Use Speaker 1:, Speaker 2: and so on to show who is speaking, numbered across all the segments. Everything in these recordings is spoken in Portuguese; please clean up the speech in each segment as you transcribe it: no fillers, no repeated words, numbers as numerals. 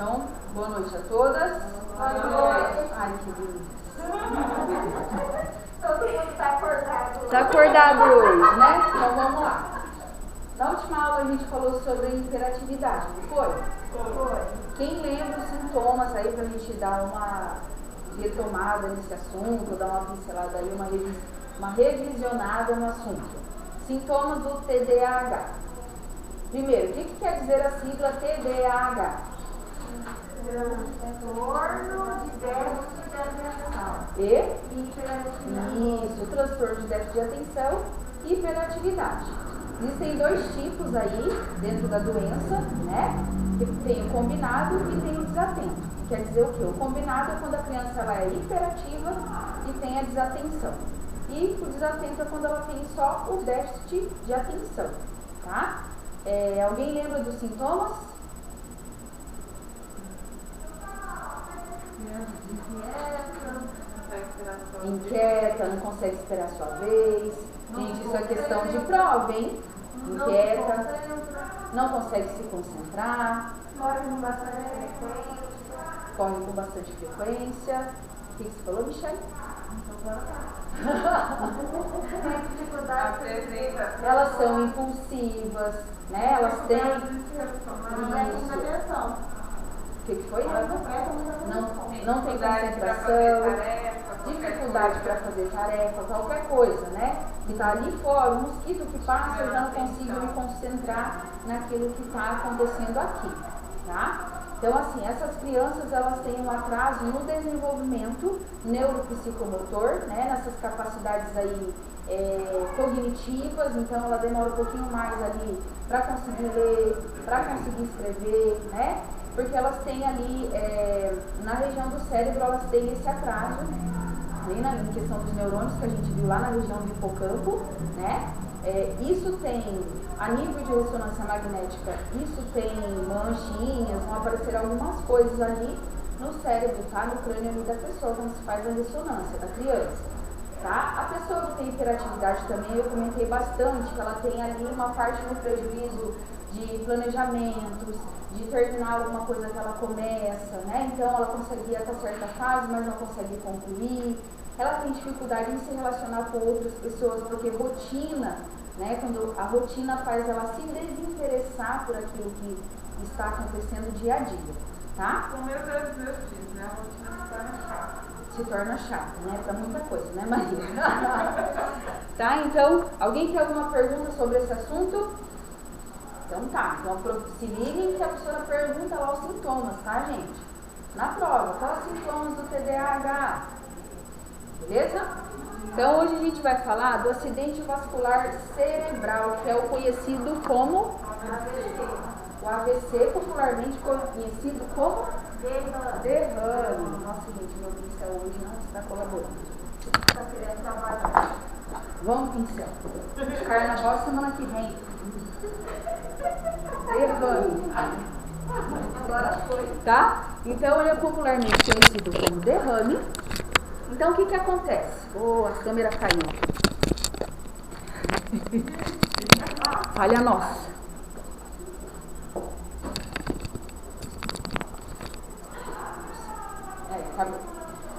Speaker 1: Então, boa noite a todas.
Speaker 2: Boa noite.
Speaker 1: Ai, que delícia.
Speaker 2: Todo mundo está acordado.
Speaker 1: Está acordado hoje, né? Então vamos lá. Na última aula a gente falou sobre hiperatividade, não foi?
Speaker 2: Foi.
Speaker 1: Quem lembra os sintomas aí pra gente dar uma retomada nesse assunto, dar uma pincelada aí, uma revisionada no assunto? Sintomas do TDAH. Primeiro, o que quer dizer a sigla TDAH?
Speaker 2: Transtorno de déficit de atenção.
Speaker 1: E?
Speaker 2: Hiperatividade.
Speaker 1: Isso, transtorno de déficit de atenção e hiperatividade. Existem dois tipos aí dentro da doença, né? Tem o combinado e tem o desatento. Quer dizer o quê? O combinado é quando a criança ela é hiperativa e tem a desatenção. E o desatento é quando ela tem só o déficit de atenção, tá? Alguém lembra dos sintomas? Inquieta, não consegue esperar a sua vez. Gente, isso é questão de prova, hein? Inquieta, não consegue se concentrar, corre com bastante frequência. O que você falou, Michele? Elas são impulsivas, né? Elas têm isso. O que foi? Não tem concentração, dificuldade para fazer tarefa, qualquer coisa, né? Que está ali fora, o mosquito que passa, eu já não consigo me concentrar naquilo que está acontecendo aqui, tá? Então, assim, essas crianças, elas têm um atraso no desenvolvimento neuropsicomotor, né? Nessas capacidades aí cognitivas, então ela demora um pouquinho mais ali para conseguir ler, para conseguir escrever, né? Porque elas têm ali, na região do cérebro, elas têm esse atraso, né, em questão dos neurônios que a gente viu lá na região do hipocampo, né? Isso tem, a nível de ressonância magnética, isso tem manchinhas, vão aparecer algumas coisas ali no cérebro, tá? No crânio ali da pessoa, quando se faz a ressonância da criança, tá? A pessoa que tem hiperatividade também, eu comentei bastante, que ela tem ali uma parte no prejuízo de planejamentos, de terminar alguma coisa que ela começa, né? Então ela consegue ir até certa fase, mas não consegue concluir. Ela tem dificuldade em se relacionar com outras pessoas, porque rotina, né? Quando a rotina faz ela se desinteressar por aquilo que está acontecendo dia a dia, tá?
Speaker 3: Com meus filhos, né? A rotina se torna chata.
Speaker 1: Se torna chata, né? Pra muita coisa, né, Maria? Tá? Então, alguém tem alguma pergunta sobre esse assunto? Então tá, então se liguem que a professora pergunta lá os sintomas, tá, gente? Na prova, quais os sintomas do TDAH? Beleza? Então hoje a gente vai falar do acidente vascular cerebral, que é o conhecido como o AVC, popularmente conhecido como derrame. Nossa, gente, meu pincel hoje não está colaborando.
Speaker 2: Está querendo trabalhar.
Speaker 1: Vamos, pincel. Carnaval semana que vem. Derrame.
Speaker 2: Agora foi.
Speaker 1: Tá? Então ele é popularmente conhecido como derrame. Então o que acontece? A câmera caiu. Falha nossa. Tá bom.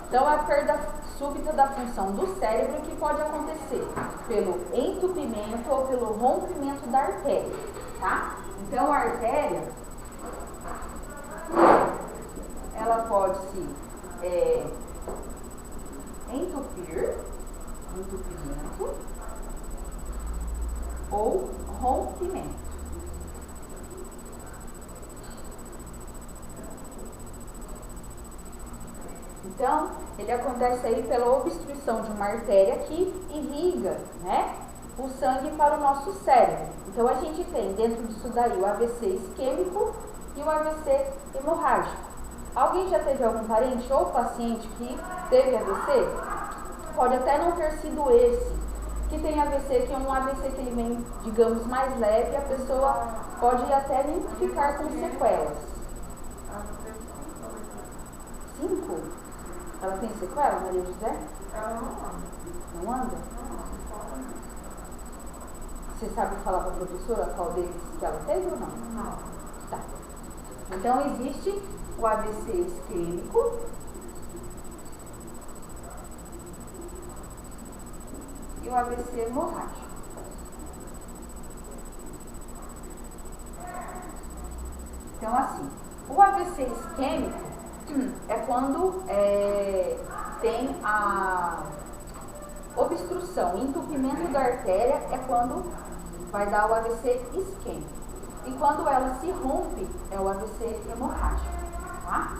Speaker 1: Então a perda súbita da função do cérebro que pode acontecer pelo entupimento ou pelo rompimento da artéria, tá? Então a artéria, ela pode se entupimento ou rompimento. Então, ele acontece aí pela obstrução de uma artéria que irriga, né, o sangue para o nosso cérebro. Então, a gente tem dentro disso daí o AVC isquêmico e o AVC hemorrágico. Alguém já teve algum parente ou paciente que teve AVC? Pode até não ter sido esse, que tem AVC, que é um AVC que ele vem, digamos, mais leve, e a pessoa pode até nem ficar com sequelas. 5? Ela tem sequela, Maria José?
Speaker 3: Ela não anda.
Speaker 1: Não anda? Você sabe falar para a professora qual deles que ela teve ou não?
Speaker 3: Não.
Speaker 1: Tá. Então, existe o AVC isquêmico e o AVC hemorrágico. Então, assim, o AVC isquêmico é quando tem a obstrução, entupimento da artéria, é quando vai dar o AVC isquêmico. E quando ela se rompe, é o AVC hemorrágico, tá?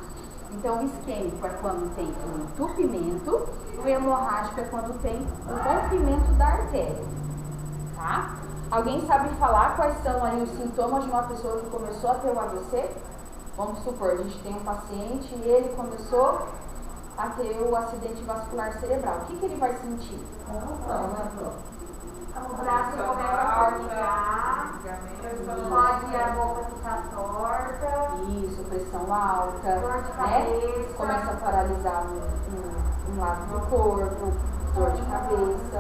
Speaker 1: Então, o isquêmico é quando tem um entupimento, o hemorrágico é quando tem o rompimento da artéria, tá? Alguém sabe falar quais são aí os sintomas de uma pessoa que começou a ter o AVC? Vamos supor, a gente tem um paciente e ele começou a ter o acidente vascular cerebral. O que ele vai sentir?
Speaker 2: O braço começa a formigar, pode a boca ficar torta.
Speaker 1: Isso, pressão alta,
Speaker 2: Dor de cabeça.
Speaker 1: Começa a paralisar um lado do corpo, dor de cabeça,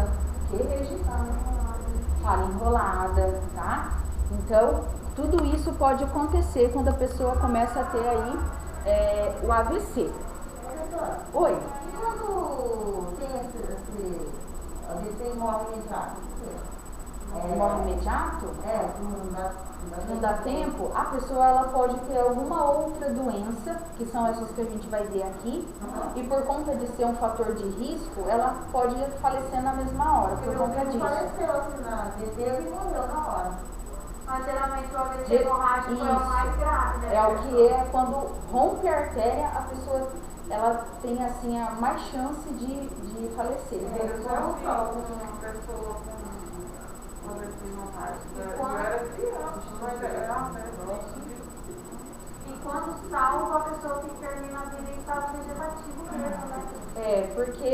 Speaker 1: fala enrolada, tá? Então, tudo isso pode acontecer quando a pessoa começa a ter aí o AVC. Oi?
Speaker 2: E quando tem esse AVC morre imediato?
Speaker 1: Morre imediato? Não dá tempo, a pessoa ela pode ter alguma outra doença, que são essas que a gente vai ver aqui, e por conta de ser um fator de risco, ela pode falecer na mesma hora, por conta disso.
Speaker 2: Faleceu assim na AVC e morreu na hora. Mas geralmente o AVC hemorrágico é o mais grave, né?
Speaker 1: É o que é quando rompe a artéria, a pessoa ela tem assim a mais chance de falecer.
Speaker 3: Eu já ouvi uma pessoa com AVC hemorrágico. Eu era criança, mas era
Speaker 2: E quando salva, a pessoa que termina a vida em estado vegetativo mesmo, né?
Speaker 1: Porque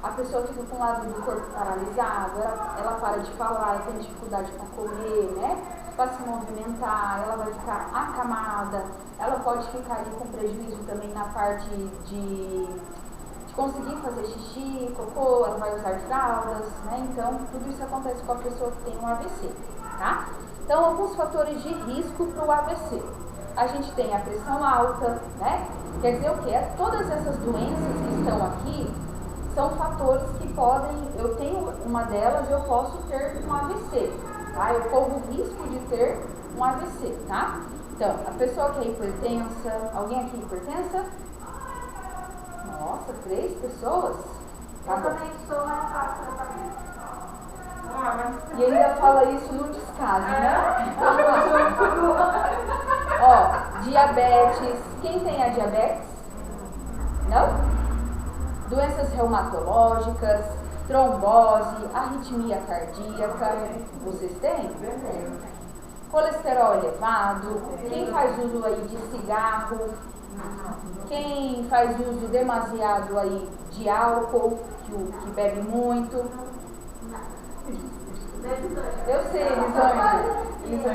Speaker 1: a pessoa fica com o lado do corpo paralisado, ela para de falar, ela tem dificuldade para comer, né? Para se movimentar, ela vai ficar acamada, ela pode ficar ali com prejuízo também na parte de conseguir fazer xixi, cocô, ela vai usar fraldas, né? Então, tudo isso acontece com a pessoa que tem um AVC, tá? Então, alguns fatores de risco para o AVC. A gente tem a pressão alta, né? Quer dizer o quê? Todas essas doenças que estão aqui são fatores que podem, eu tenho uma delas, eu posso ter um AVC, tá? Eu corro o risco de ter um AVC, tá? Então, a pessoa que é hipertensa, alguém aqui hipertensa? Nossa, 3 pessoas? Tá
Speaker 2: Eu
Speaker 1: bom.
Speaker 2: também sou mais fácil da
Speaker 1: E ainda fala isso no descaso, né? Ó, diabetes. Quem tem a diabetes? Não? Doenças reumatológicas, trombose, arritmia cardíaca. Vocês têm? Colesterol elevado. Quem faz uso aí de cigarro? Quem faz uso demasiado aí de álcool, que bebe muito? Eu sei, Elisângela fica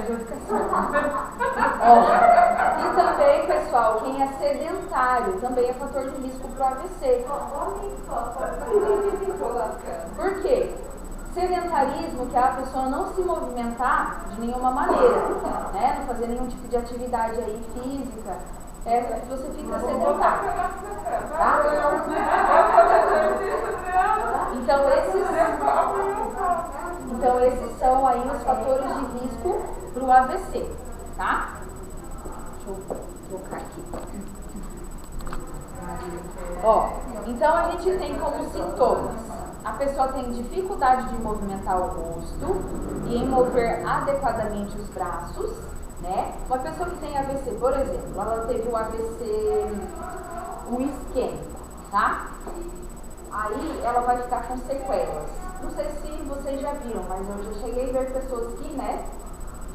Speaker 1: E também, pessoal, quem é sedentário também é fator de risco para o AVC. Por quê? Sedentarismo, que é a pessoa não se movimentar de nenhuma maneira, né? Não fazer nenhum tipo de atividade aí física, você fica sedentário, tá? Então esses são aí os fatores de risco para o AVC, tá? Deixa eu colocar aqui. Ó, então a gente tem como sintomas: a pessoa tem dificuldade de movimentar o rosto e em mover adequadamente os braços, né? Uma pessoa que tem AVC, por exemplo, ela teve o AVC, o isquêmico, tá? Aí ela vai ficar com sequelas. Não sei se vocês já viram, mas eu já cheguei a ver pessoas que, né,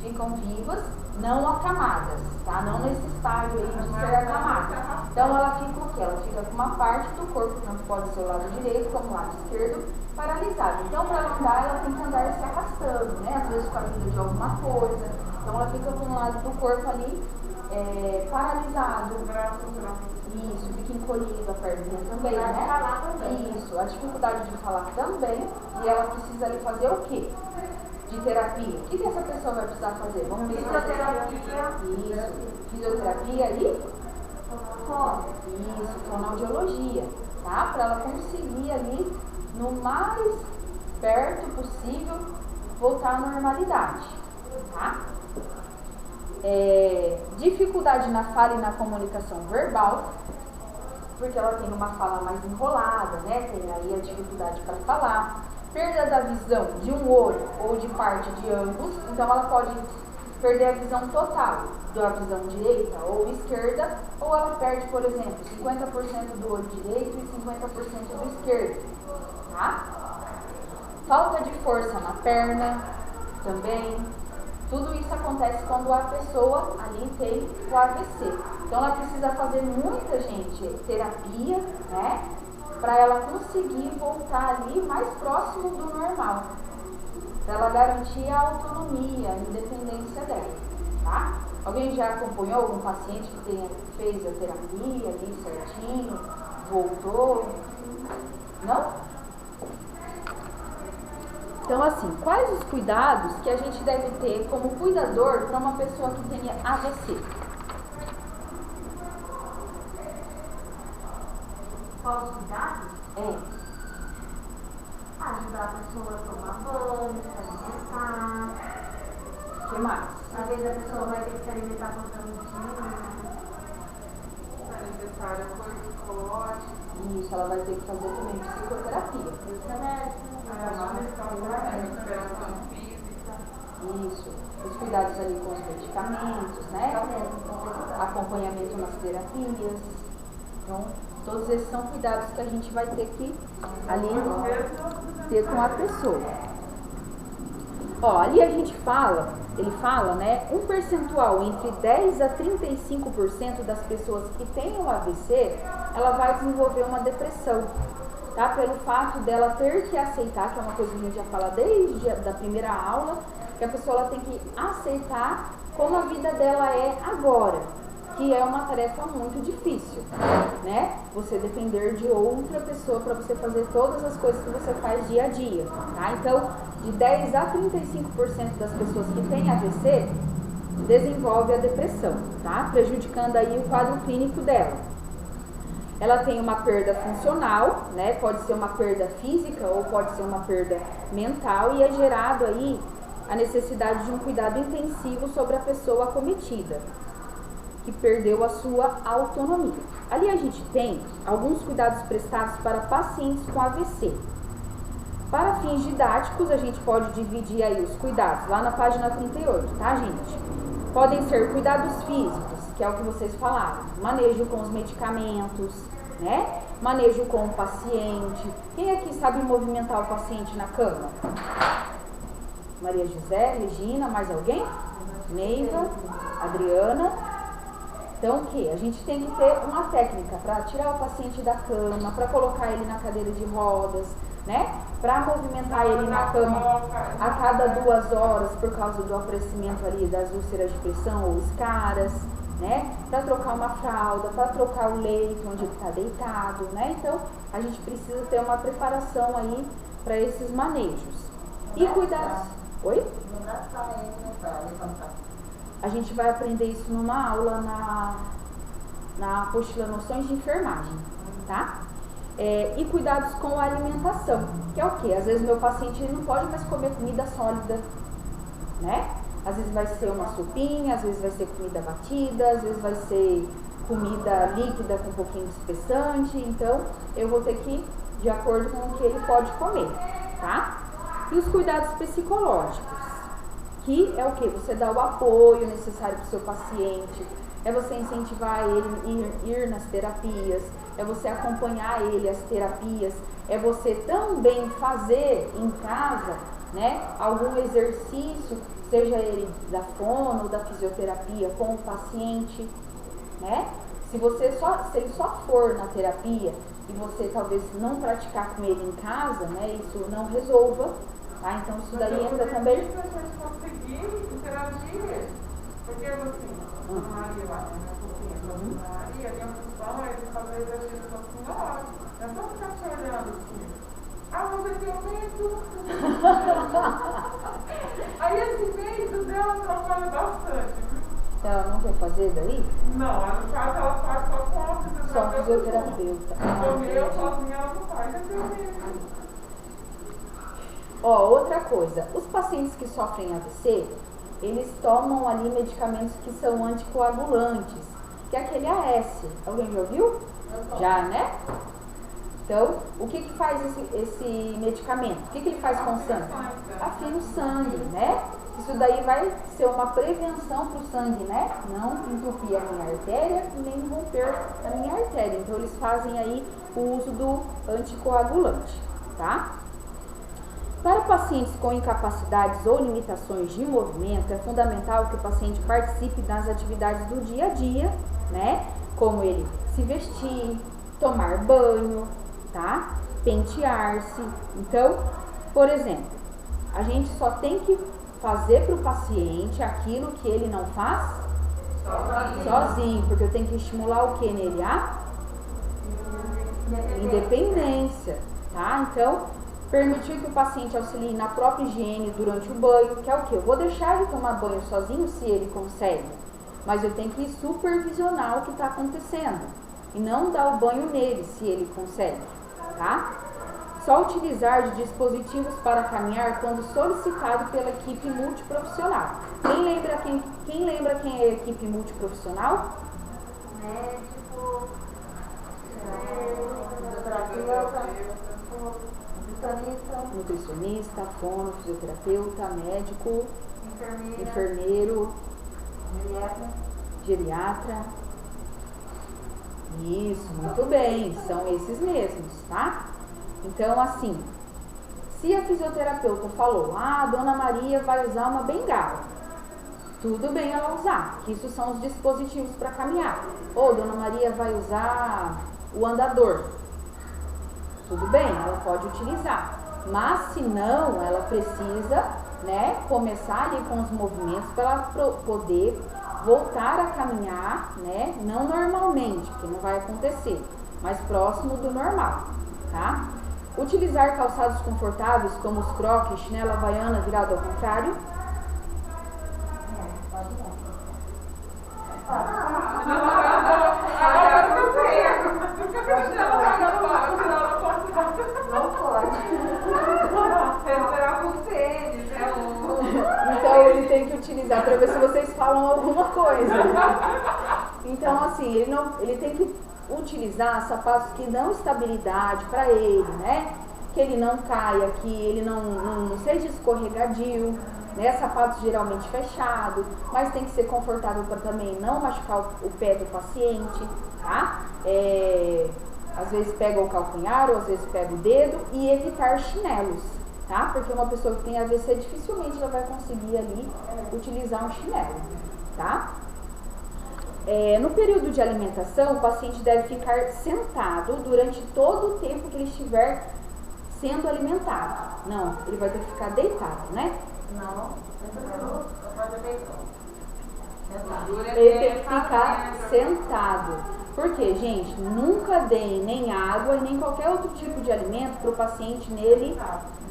Speaker 1: ficam vivas, não acamadas, tá? Não nesse estágio aí de ser acamada. Então ela fica o quê? Ela fica com uma parte do corpo, tanto pode ser o lado direito como o lado esquerdo, paralisada. Então para ela andar, ela tem que andar se arrastando, né? Às vezes com a ajuda de alguma coisa. Então ela fica com um lado do corpo ali paralisado. Isso, fica encolhido a perninha também, né? Isso, a dificuldade de falar também. E ela precisa ali fazer o quê? de terapia, o que essa pessoa vai precisar fazer? Vamos ver.
Speaker 2: Fisioterapia.
Speaker 1: Isso. Fisioterapia e? Isso, fonoaudiologia, tá? Para ela conseguir ali, no mais perto possível, voltar à normalidade, tá? Dificuldade na fala e na comunicação verbal, porque ela tem uma fala mais enrolada, né? Tem aí a dificuldade para falar. Perda da visão de um olho ou de parte de ambos, então ela pode perder a visão total da visão direita ou esquerda, ou ela perde, por exemplo, 50% do olho direito e 50% do esquerdo, tá? Falta de força na perna também. Tudo isso acontece quando a pessoa ali tem o AVC. Então ela precisa fazer muita, gente, terapia, né? Para ela conseguir voltar ali mais próximo do normal. Para ela garantir a autonomia, a independência dela, tá? Alguém já acompanhou algum paciente que fez a terapia ali certinho, voltou? Não? Então, assim, quais os cuidados que a gente deve ter como cuidador para uma pessoa que tenha AVC?
Speaker 2: Qual os cuidados? Ajudar a pessoa a tomar banho, se alimentar.
Speaker 1: O que mais?
Speaker 2: Às vezes a pessoa vai ter que se alimentar com sanduichinho.
Speaker 3: É necessário apoio psicológico.
Speaker 1: Isso, ela vai ter que fazer também psicoterapia.
Speaker 3: Recuperação física.
Speaker 1: Isso, os cuidados ali com os medicamentos, né? Acompanhamento nas terapias. Então, todos esses são cuidados que a gente vai ter que ali ter com a pessoa. Ó, ali a gente fala, ele fala, né, um percentual entre 10 a 35% das pessoas que têm o AVC, ela vai desenvolver uma depressão, tá? Pelo fato dela ter que aceitar, que é uma coisa que a gente já fala desde a primeira aula, que a pessoa ela tem que aceitar como a vida dela é agora, que é uma tarefa muito difícil, né? Você depender de outra pessoa para você fazer todas as coisas que você faz dia a dia, tá? Então, de 10 a 35% das pessoas que têm AVC desenvolve a depressão, tá? Prejudicando aí o quadro clínico dela. Ela tem uma perda funcional, né? Pode ser uma perda física ou pode ser uma perda mental e é gerado aí a necessidade de um cuidado intensivo sobre a pessoa acometida, que perdeu a sua autonomia. Ali a gente tem alguns cuidados prestados para pacientes com AVC. Para fins didáticos, a gente pode dividir aí os cuidados, lá na página 38, tá, gente? Podem ser cuidados físicos, que é o que vocês falaram, manejo com os medicamentos, né? Manejo com o paciente. Quem aqui sabe movimentar o paciente na cama? Maria José, Regina, mais alguém? Neiva, Adriana. Então, o que? A gente tem que ter uma técnica para tirar o paciente da cama, para colocar ele na cadeira de rodas, né? Para movimentar ele na cama a cada 2 horas por causa do aparecimento ali das úlceras de pressão ou escaras, né? Para trocar uma fralda, para trocar o leito onde ele está deitado, né? Então, a gente precisa ter uma preparação aí para esses manejos. E cuidados. Oi? A gente vai aprender isso numa aula na apostila Noções de Enfermagem, tá? E cuidados com a alimentação, que é o quê? Às vezes meu paciente ele não pode mais comer comida sólida, né? Às vezes vai ser uma sopinha, às vezes vai ser comida batida, às vezes vai ser comida líquida com um pouquinho de espessante, então eu vou ter que ir de acordo com o que ele pode comer, tá? E os cuidados psicológicos, que é o que? Você dá o apoio necessário para o seu paciente, é você incentivar ele a ir nas terapias, é você acompanhar ele às terapias, é você também fazer em casa, né, algum exercício, seja ele da fono, da fisioterapia com o paciente, né? Se ele só for na terapia e você talvez não praticar com ele em casa, né, isso não resolva, tá? Então isso daí entra também.
Speaker 3: Mas a gente conseguir interagir, porque assim, a Maria lá, né, a Maria tem a função de fazer exercício com a senhora, não é só ficar te olhando assim. Ah, você tem um medo. Aí esse mês dela atrapalha bastante.
Speaker 1: Ela não quer fazer daí?
Speaker 3: Não, ela faz só com a fisioterapeuta.
Speaker 1: Só fisioterapeuta.
Speaker 3: O meu sozinha ela não faz,
Speaker 1: Ó, outra coisa, os pacientes que sofrem AVC, eles tomam ali medicamentos que são anticoagulantes, que é aquele AS. Alguém já ouviu? Já, né? Então, o que faz esse medicamento? O que ele faz com o sangue? Afina o sangue, né? Isso daí vai ser uma prevenção para o sangue, né? Não entupir a minha artéria e nem romper a minha artéria. Então, eles fazem aí o uso do anticoagulante, tá? Para pacientes com incapacidades ou limitações de movimento, é fundamental que o paciente participe das atividades do dia a dia, né? Como ele se vestir, tomar banho, tá? Pentear-se. Então, por exemplo, a gente só tem que fazer para o paciente aquilo que ele não faz sozinho, porque eu tenho que estimular o que nele? A independência, tá? Então, permitir que o paciente auxilie na própria higiene durante o banho, que é o que? Eu vou deixar ele tomar banho sozinho se ele consegue, mas eu tenho que supervisionar o que está acontecendo e não dar o banho nele se ele consegue, tá? Só utilizar de dispositivos para caminhar quando solicitado pela equipe multiprofissional. Quem lembra quem é a equipe multiprofissional?
Speaker 2: Médico,
Speaker 1: Nutricionista, fono, fisioterapeuta, médico, enfermeiro, geriatra. Isso, muito bem, são esses mesmos, tá? Então, assim, se a fisioterapeuta falou, a dona Maria vai usar uma bengala, tudo bem ela usar, que isso são os dispositivos para caminhar. Ou dona Maria vai usar o andador, tudo bem, ela pode utilizar. Mas se não, ela precisa, né, começar ali com os movimentos para ela poder voltar a caminhar, né, não normalmente, porque não vai acontecer, mas próximo do normal, tá? Utilizar calçados confortáveis como os crocs, chinela havaiana virado ao contrário. Então ele tem que utilizar para ver se vocês falam alguma coisa. Então assim, ele tem que utilizar sapatos que dão estabilidade para ele, né? Que ele não caia, que ele não seja escorregadio, né? Sapatos geralmente fechados, mas tem que ser confortável para também não machucar o pé do paciente, tá? Às vezes pega o calcanhar, ou às vezes pega o dedo, e evitar chinelos, tá? Porque uma pessoa que tem AVC dificilmente ela vai conseguir ali utilizar um chinelo, tá? No período de alimentação, o paciente deve ficar sentado durante todo o tempo que ele estiver sendo alimentado. Não, ele vai ter que ficar deitado, né?
Speaker 2: Não.
Speaker 1: Ele tem que ficar sentado. Porque, gente, nunca deem nem água e nem qualquer outro tipo de alimento para o paciente nele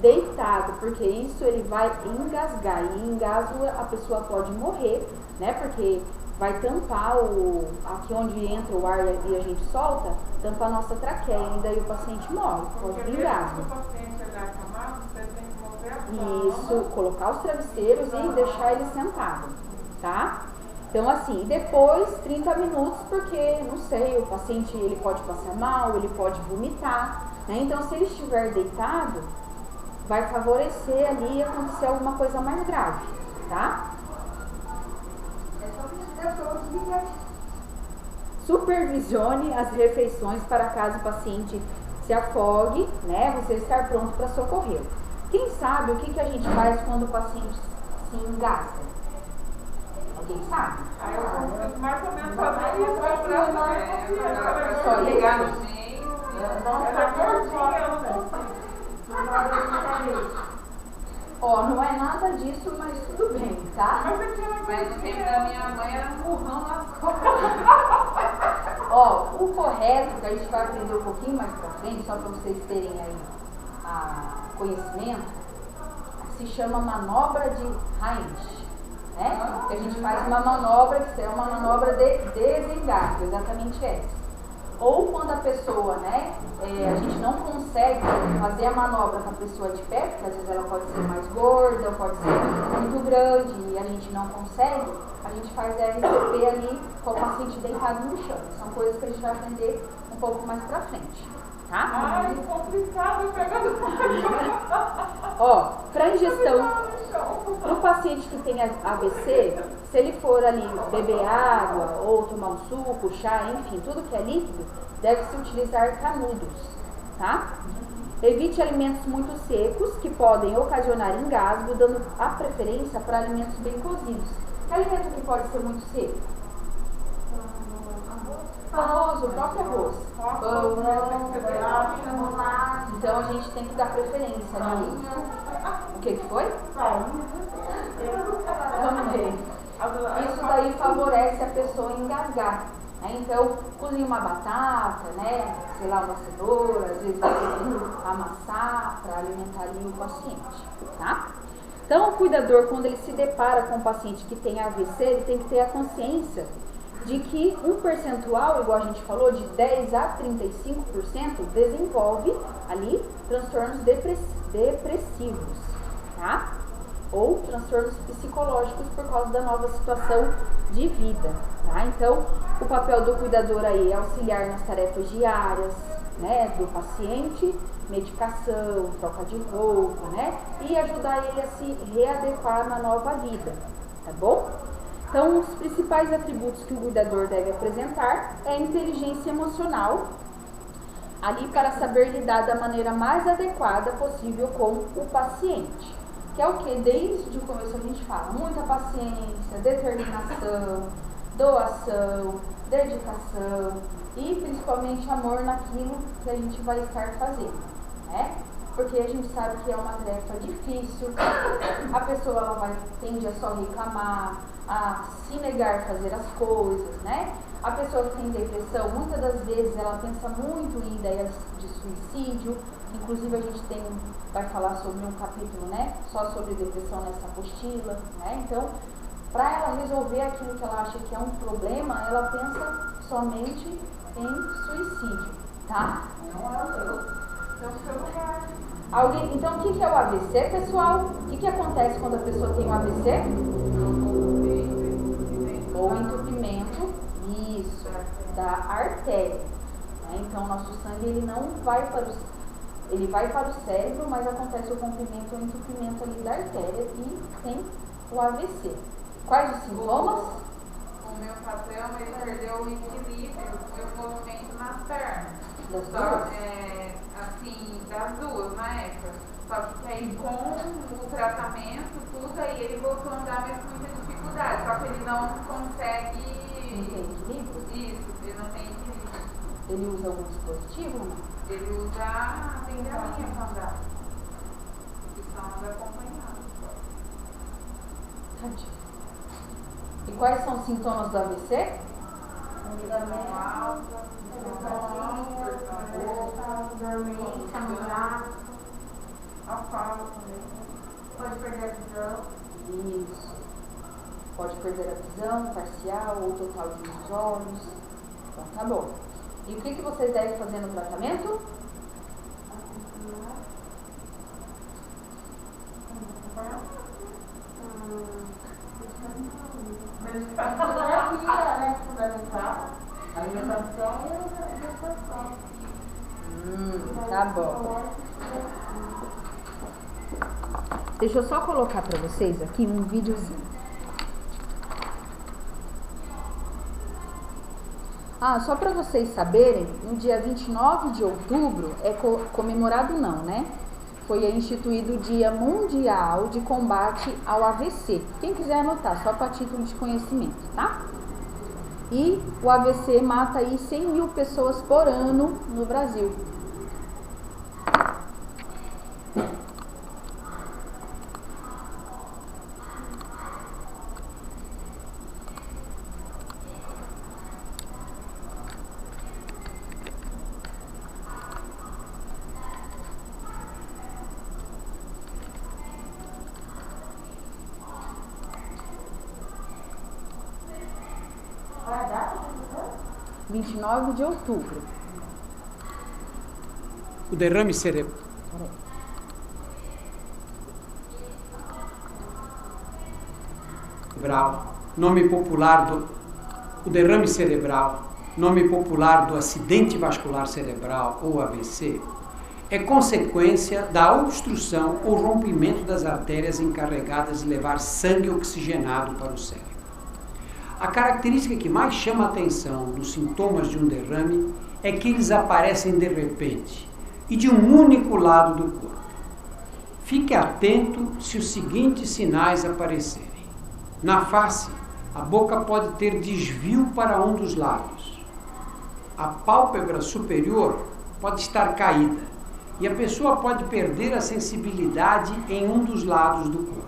Speaker 1: deitado, porque isso ele vai engasgar, e engasgo a pessoa pode morrer, né? Porque vai tampar aqui onde entra o ar e a gente solta, tampa a nossa traqueia, e daí o paciente morre, pode vir engasgo. Isso, colocar os travesseiros e deixar ele sentado, tá? Então assim, depois 30 minutos, porque, não sei, o paciente ele pode passar mal, ele pode vomitar, né? Então se ele estiver deitado, vai favorecer ali acontecer alguma coisa mais grave, tá? Supervisione as refeições para caso o paciente se afogue, né? Você estar pronto para socorrer. Quem sabe o que a gente faz quando o paciente se engasga? Alguém sabe?
Speaker 3: Eu mais ou menos fazer isso,
Speaker 1: só ligar
Speaker 3: no meio, ela é gordinha, eu não consigo.
Speaker 1: Ó, não é nada disso, mas tudo bem, tá?
Speaker 3: Mas no tempo da minha mãe era empurrando as coisas.
Speaker 1: Ó, o correto, que a gente vai aprender um pouquinho mais pra frente, só pra vocês terem aí conhecimento, se chama manobra de Heinz, né? Que a gente faz uma manobra que é uma manobra de desengasgo, exatamente essa. Ou quando a pessoa, né, a gente não consegue fazer a manobra com a pessoa de pé, porque às vezes ela pode ser mais gorda, pode ser muito grande e a gente não consegue, a gente faz a RCP ali com o paciente deitado no chão. São coisas que a gente vai aprender um pouco mais pra frente, tá?
Speaker 3: Ai, complicado pegando.
Speaker 1: Ó, pra ingestão, pro paciente que tem AVC, se ele for ali beber água ou tomar um suco, chá, enfim, tudo que é líquido, deve-se utilizar canudos, tá? Evite alimentos muito secos que podem ocasionar engasgo, dando a preferência para alimentos bem cozidos. Que alimento que pode ser muito seco? Arroz, o próprio arroz. Então a gente tem que dar preferência, né? O que foi? Isso daí favorece a pessoa engasgar, né? Então, cozinha uma batata, né? Sei lá, uma cenoura, às vezes você tem que amassar para alimentar ali o paciente, tá? Então, o cuidador, quando ele se depara com um paciente que tem AVC, ele tem que ter a consciência de que um percentual, igual a gente falou, de 10 a 35% desenvolve ali transtornos depressivos, tá? Ou transtornos psicológicos por causa da nova situação de vida, tá? Então, o papel do cuidador aí é auxiliar nas tarefas diárias, né, do paciente, medicação, troca de roupa, né, e ajudar ele a se readequar na nova vida, tá bom? Então, os principais atributos que o cuidador deve apresentar é a inteligência emocional, ali para saber lidar da maneira mais adequada possível com o paciente. Que é o que? Desde o começo a gente fala, muita paciência, determinação, doação, dedicação e principalmente amor naquilo que a gente vai estar fazendo, né? Porque a gente sabe que é uma tarefa difícil, a pessoa ela tende a só reclamar, a se negar a fazer as coisas, né? A pessoa que tem depressão, muitas das vezes ela pensa muito em ideias de suicídio. Inclusive a gente vai falar sobre um capítulo, né, só sobre depressão nessa apostila, né? Então, para ela resolver aquilo que ela acha que é um problema, ela pensa somente em suicídio, tá? Alguém, então, o que é o AVC, pessoal? O que acontece quando a pessoa tem um AVC? Ou entupimento, isso, da artéria, né? Então, nosso sangue ele não vai ele vai para o cérebro, mas acontece o rompimento ou entupimento ali da artéria e tem o AVC. Quais os sintomas?
Speaker 3: O meu patrão, ele perdeu o equilíbrio e o movimento nas pernas.
Speaker 1: Das duas?
Speaker 3: Assim, das duas na época. Só que aí com o tratamento, tudo, aí ele voltou a andar, mas com muita dificuldade. Só que ele não consegue...
Speaker 1: Não tem equilíbrio?
Speaker 3: Isso, ele não tem equilíbrio.
Speaker 1: Ele usa algum dispositivo?
Speaker 3: Ele usa a bengalinha para andar. Que só anda acompanhado.
Speaker 1: Tadinho. E quais são os sintomas do AVC?
Speaker 2: Dormência no braço.
Speaker 3: A fala também.
Speaker 2: Pode perder a visão.
Speaker 1: Isso. Pode perder a visão parcial ou total de um dos olhos. Então tá bom. E o que vocês devem fazer no tratamento? Tá bom. Deixa eu só colocar para vocês aqui um videozinho. Só para vocês saberem, no dia 29 de outubro é comemorado não, né? Foi instituído o Dia Mundial de Combate ao AVC. Quem quiser anotar, só para título de conhecimento, tá? E o AVC mata aí 100 mil pessoas por ano no Brasil. 29 de outubro.
Speaker 4: O derrame cerebral. Nome popular o derrame cerebral, nome popular do acidente vascular cerebral ou AVC, é consequência da obstrução ou rompimento das artérias encarregadas de levar sangue oxigenado para o cérebro. A característica que mais chama a atenção nos sintomas de um derrame é que eles aparecem de repente e de um único lado do corpo. Fique atento se os seguintes sinais aparecerem. Na face, a boca pode ter desvio para um dos lados. A pálpebra superior pode estar caída e a pessoa pode perder a sensibilidade em um dos lados do corpo.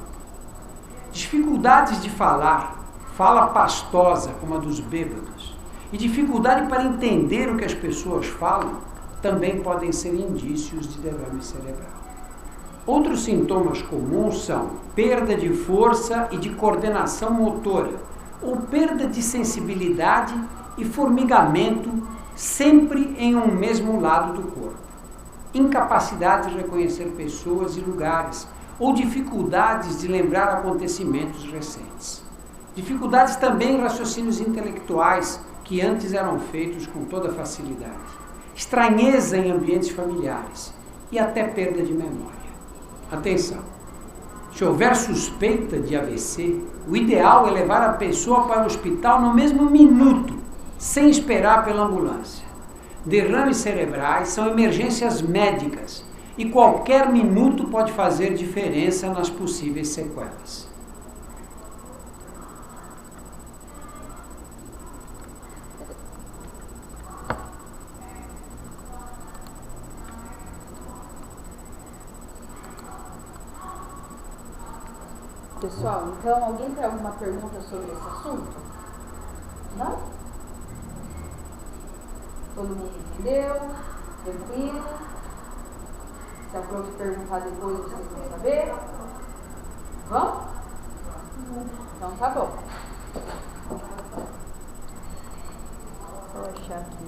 Speaker 4: Dificuldades de falar, fala pastosa como a dos bêbados, e dificuldade para entender o que as pessoas falam também podem ser indícios de derrame cerebral. Outros sintomas comuns são perda de força e de coordenação motora, ou perda de sensibilidade e formigamento sempre em um mesmo lado do corpo, incapacidade de reconhecer pessoas e lugares, ou dificuldades de lembrar acontecimentos recentes. Dificuldades também em raciocínios intelectuais que antes eram feitos com toda facilidade. Estranheza em ambientes familiares e até perda de memória. Atenção! Se houver suspeita de AVC, o ideal é levar a pessoa para o hospital no mesmo minuto, sem esperar pela ambulância. Derrames cerebrais são emergências médicas e qualquer minuto pode fazer diferença nas possíveis sequelas.
Speaker 1: Pessoal, então alguém tem alguma pergunta sobre esse assunto? Não? Todo mundo entendeu? Tranquilo? Se a prof perguntar depois, vocês vão saber? Vão? Então tá bom. Vou achar aqui.